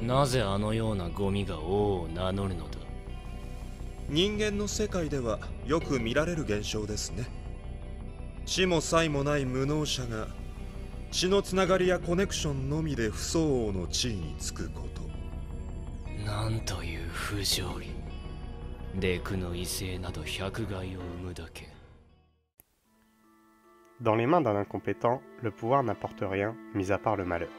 なぜあのようなゴミが王を名乗るのだ。人間の世界ではよく見られる現象ですね。死も妻もない無能者が血のつながりやコネクションのみで不相応の地位につくこと。なんという不条理。デクの異性など百害を生むだけ。Dans les mains d'un incompétent, le pouvoir n'apporte rien, mis à part le malheur.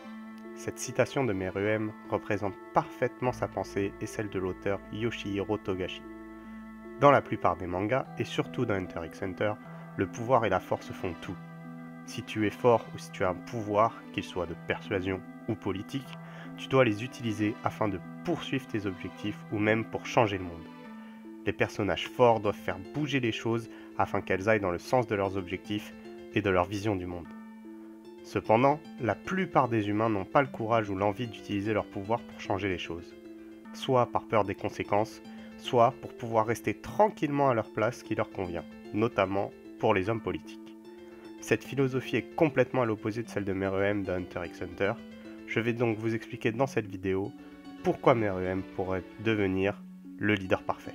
Cette citation de Meruem représente parfaitement sa pensée et celle de l'auteur Yoshihiro Togashi. Dans la plupart des mangas, et surtout dans Hunter x Hunter, le pouvoir et la force font tout. Si tu es fort ou si tu as un pouvoir, qu'il soit de persuasion ou politique, tu dois les utiliser afin de poursuivre tes objectifs ou même pour changer le monde. Les personnages forts doivent faire bouger les choses afin qu'elles aillent dans le sens de leurs objectifs et de leur vision du monde. Cependant, la plupart des humains n'ont pas le courage ou l'envie d'utiliser leur pouvoir pour changer les choses, soit par peur des conséquences, soit pour pouvoir rester tranquillement à leur place qui leur convient, notamment pour les hommes politiques. Cette philosophie est complètement à l'opposé de celle de Meruem de Hunter x Hunter. Je vais donc vous expliquer dans cette vidéo pourquoi Meruem pourrait devenir le leader parfait.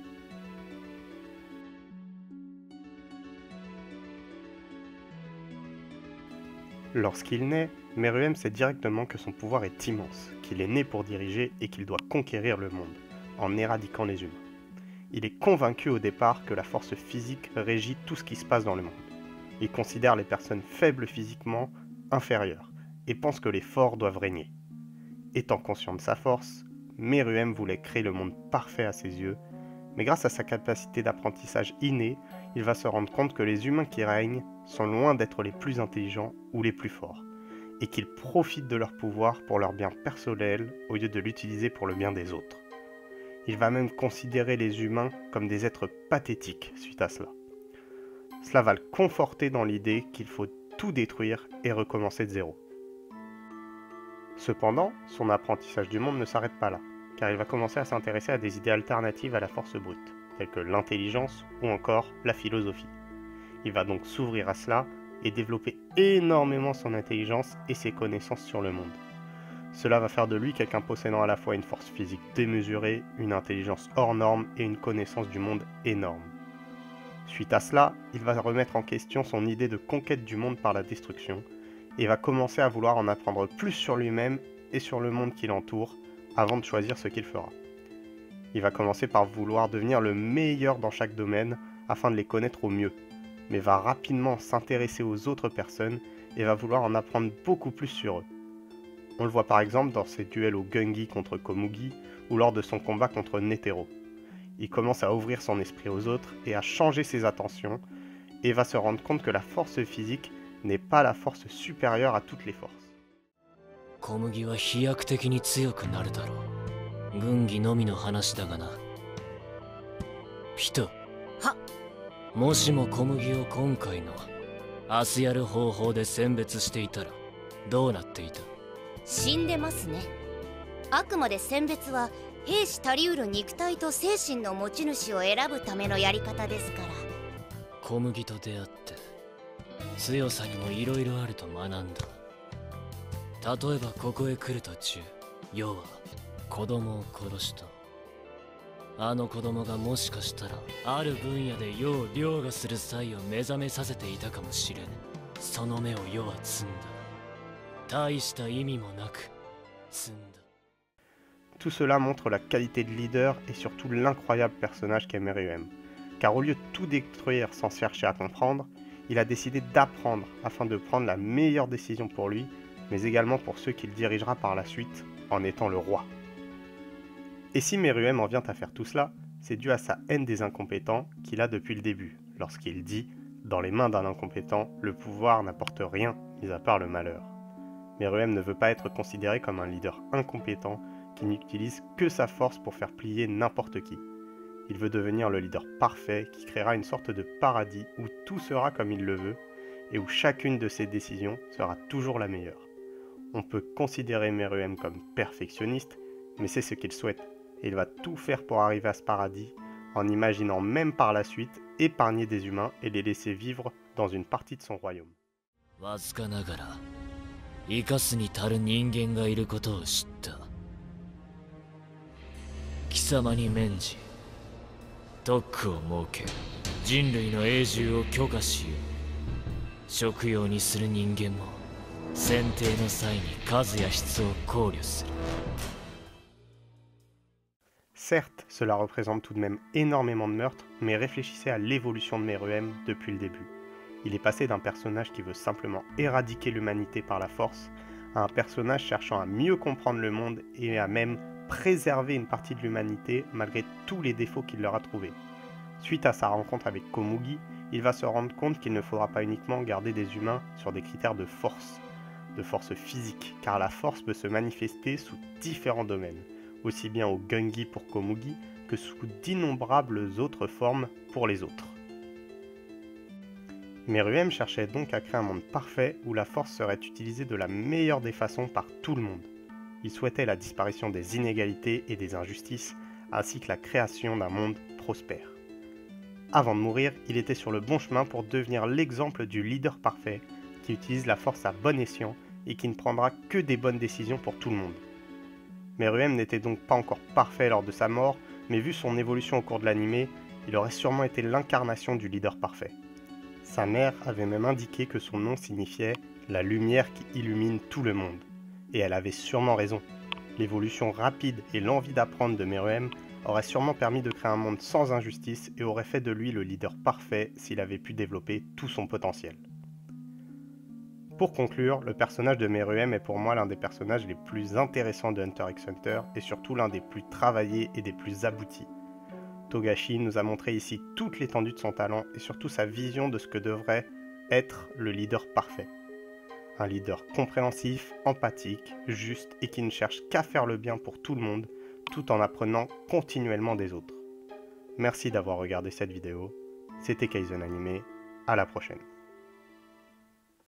Lorsqu'il naît, Meruem sait directement que son pouvoir est immense, qu'il est né pour diriger et qu'il doit conquérir le monde, en éradiquant les humains. Il est convaincu au départ que la force physique régit tout ce qui se passe dans le monde. Il considère les personnes faibles physiquement inférieures et pense que les forts doivent régner. Étant conscient de sa force, Meruem voulait créer le monde parfait à ses yeux, mais grâce à sa capacité d'apprentissage innée, il va se rendre compte que les humains qui règnent sont loin d'être les plus intelligents ou les plus forts, et qu'ils profitent de leur pouvoir pour leur bien personnel au lieu de l'utiliser pour le bien des autres. Il va même considérer les humains comme des êtres pathétiques suite à cela. Cela va le conforter dans l'idée qu'il faut tout détruire et recommencer de zéro. Cependant, son apprentissage du monde ne s'arrête pas là, car il va commencer à s'intéresser à des idées alternatives à la force brute, telles que l'intelligence ou encore la philosophie. Il va donc s'ouvrir à cela et développer énormément son intelligence et ses connaissances sur le monde. Cela va faire de lui quelqu'un possédant à la fois une force physique démesurée, une intelligence hors norme et une connaissance du monde énorme. Suite à cela, il va remettre en question son idée de conquête du monde par la destruction et va commencer à vouloir en apprendre plus sur lui-même et sur le monde qui l'entoure avant de choisir ce qu'il fera. Il va commencer par vouloir devenir le meilleur dans chaque domaine afin de les connaître au mieux, mais va rapidement s'intéresser aux autres personnes et va vouloir en apprendre beaucoup plus sur eux. On le voit par exemple dans ses duels au Gungi contre Komugi ou lors de son combat contre Netero. Il commence à ouvrir son esprit aux autres et à changer ses attentions et va se rendre compte que la force physique n'est pas la force supérieure à toutes les forces. 小麦は飛躍的に強くなるだろう。軍議のみの話だがな。ピト。は。もしも小麦を今回の明日やる方法で選別していたらどうなっていた？死んでますね。あくまで選別は兵士足りうる肉体と精神の持ち主を選ぶためのやり方ですから。小麦と出会って強さにもいろいろあると学んだ。例えばここへ来る途中、要は子供を殺した。あの子供がもしかしたらある分野で世を凌駕する才を目覚めさせていたかもしれぬ。その目を世は摘んだ。大した意味もなく摘んだ。Tout cela montre la qualité de leader et surtout l'incroyable personnage qu'est Meruem. Car au lieu de tout détruire sans chercher à comprendre, il a décidé d'apprendre afin de prendre la meilleure décision pour lui, mais également pour ceux qu'il dirigera par la suite en étant le roi. Et si Meruem en vient à faire tout cela, c'est dû à sa haine des incompétents qu'il a depuis le début, lorsqu'il dit « Dans les mains d'un incompétent, le pouvoir n'apporte rien, mis à part le malheur ». Meruem ne veut pas être considéré comme un leader incompétent qui n'utilise que sa force pour faire plier n'importe qui. Il veut devenir le leader parfait qui créera une sorte de paradis où tout sera comme il le veut et où chacune de ses décisions sera toujours la meilleure. On peut considérer Meruem comme perfectionniste, mais c'est ce qu'il souhaite, et il va tout faire pour arriver à ce paradis, en imaginant même par la suite épargner des humains et les laisser vivre dans une partie de son royaume. わずかながら生かすに足る人間がいることを知った。貴様に免じ特区を設け人類の永住を許可しよう。食用にする人間も選定の際に数や質を考慮する。 Certes, cela représente tout de même énormément de meurtres, mais réfléchissez à l'évolution de Meruem depuis le début. Il est passé d'un personnage qui veut simplement éradiquer l'humanité par la force, à un personnage cherchant à mieux comprendre le monde et à même préserver une partie de l'humanité malgré tous les défauts qu'il leur a trouvés. Suite à sa rencontre avec Komugi, il va se rendre compte qu'il ne faudra pas uniquement garder des humains sur des critères de force physique, car la force peut se manifester sous différents domaines, aussi bien au Gungi pour Komugi que sous d'innombrables autres formes pour les autres. Meruem cherchait donc à créer un monde parfait où la force serait utilisée de la meilleure des façons par tout le monde. Il souhaitait la disparition des inégalités et des injustices, ainsi que la création d'un monde prospère. Avant de mourir, il était sur le bon chemin pour devenir l'exemple du leader parfait, qui utilise la force à bon escient et qui ne prendra que des bonnes décisions pour tout le monde. Meruem n'était donc pas encore parfait lors de sa mort, mais vu son évolution au cours de l'anime, il aurait sûrement été l'incarnation du leader parfait. Sa mère avait même indiqué que son nom signifiait « la lumière qui illumine tout le monde ». Et elle avait sûrement raison. L'évolution rapide et l'envie d'apprendre de Meruem aurait sûrement permis de créer un monde sans injustice et aurait fait de lui le leader parfait s'il avait pu développer tout son potentiel. Pour conclure, le personnage de Meruem est pour moi l'un des personnages les plus intéressants de Hunter x Hunter et surtout l'un des plus travaillés et des plus aboutis. Togashi nous a montré ici toute l'étendue de son talent et surtout sa vision de ce que devrait être le leader parfait. Un leader compréhensif, empathique, juste et qui ne cherche qu'à faire le bien pour tout le monde, tout en apprenant continuellement des autres. Merci d'avoir regardé cette vidéo, c'était Kaizen Anime, à la prochaine.